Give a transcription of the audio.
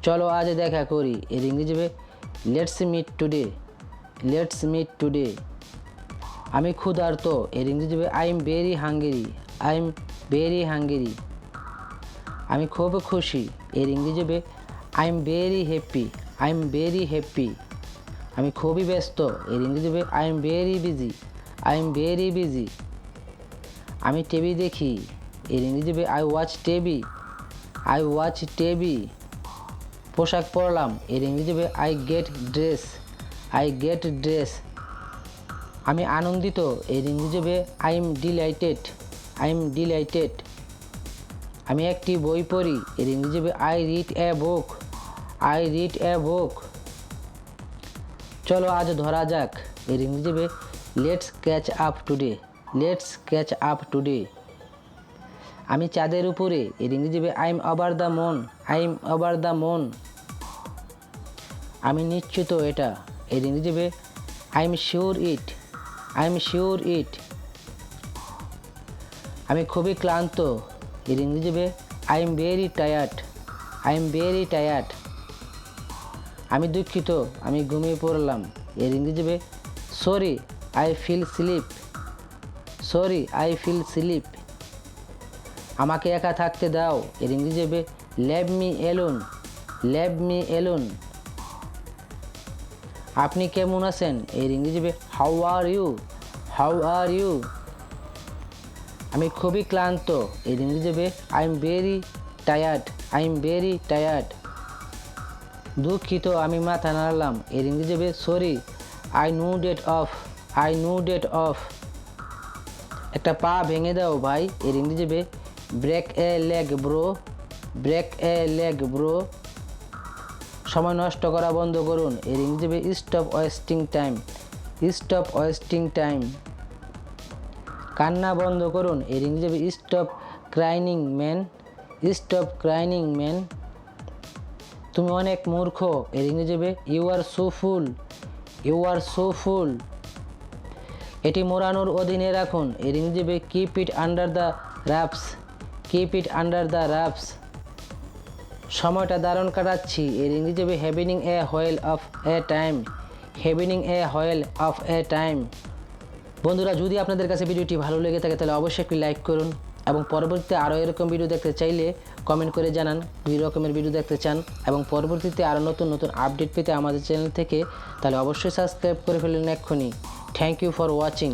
চলো আজ দেখা করি, এর ইংরেজি হবে let's meet today, let's meet today. আমি ক্ষুধার্ত, এর ইংরেজি হবে I am very hungry, I am very hungry. আমি খুব খুশি, এর ইংরেজি হবে I am very happy, I am very happy. আমি খুবই ব্যস্ত, এর ইংরেজি হবে I am very busy, I am very busy. আমি টিভি দেখি, এর ইংরেজি হবে I watch TV, I watch TV. পোশাক পরলাম, এর ইংরেজি হবে I get dress, I get dress. আমি আনন্দিত, এর ইংরেজি হবে I am delighted, I am delighted. আমি একটি বই পড়ি, এর ইংরেজি হবে I read a book, I read a book. চলো আজ ধরা যাক, এর ইংরেজি হবে let's catch up today, let's catch up today. আমি চাঁদের উপরে, এর ইংরেজি হবে I am over the moon, I am over the moon. আমি নিশ্চিত এটা, এর ইংরেজি হবে I am sure it, I am sure it. আমি খুবই ক্লান্ত, এর ইংরেজি হবে I am very tired, I am very tired. আমি দুঃখিত, আমি ঘুমিয়ে পড়লাম, এর ইংরেজি হবে sorry I fell sleep, sorry I fell sleep. আমাকে একা থাকতে দাও, এর ইংরেজি হবে leave me alone, leave me alone. আপনি কেমন আছেন, এর ইংরেজি হবে how are you, how are you. আমি খুবই ক্লান্ত, এর ইংরেজি হবে I am very tired, I am very tired. দুঃখিত, আমি মাথা নাড়লাম, এর ইংরেজি হবে sorry I nodded off, I nodded off. একটা পা ভেঙে দাও ভাই, এর ইংরেজি হবে break a leg bro, break a leg bro. সময় নষ্ট করা বন্ধ করুন, এর ইংরেজি হবে stop wasting time, stop wasting time. কান্না বন্ধ করুন, এর ইংরেজি হবে stop crying man, stop crying man. তুমি অনেক মূর্খ, এর ইংরেজি হবে you are so full, you are so fool. এটি মোড়ানোর অধীনে রাখুন, এর ইংরেজি হবে keep it under the wraps, keep it under the wraps. সময়টা দারুণ কাটাচ্ছি, এর ইংরেজি হবে having a whale of a time, having a whale of a time. বন্ধুরা, যদি আপনাদের কাছে ভিডিওটি ভালো লেগে থাকে তাহলে অবশ্যই একটি লাইক করুন এবং পরবর্তীতে আরও এরকম ভিডিও দেখতে চাইলে কমেন্ট করে জানান কী রকমের ভিডিও দেখতে চান, এবং পরবর্তীতে আরও নতুন নতুন আপডেট পেতে আমাদের চ্যানেল থেকে তাহলে অবশ্যই সাবস্ক্রাইব করে ফেলুন এক্ষুনি। Thank you for watching.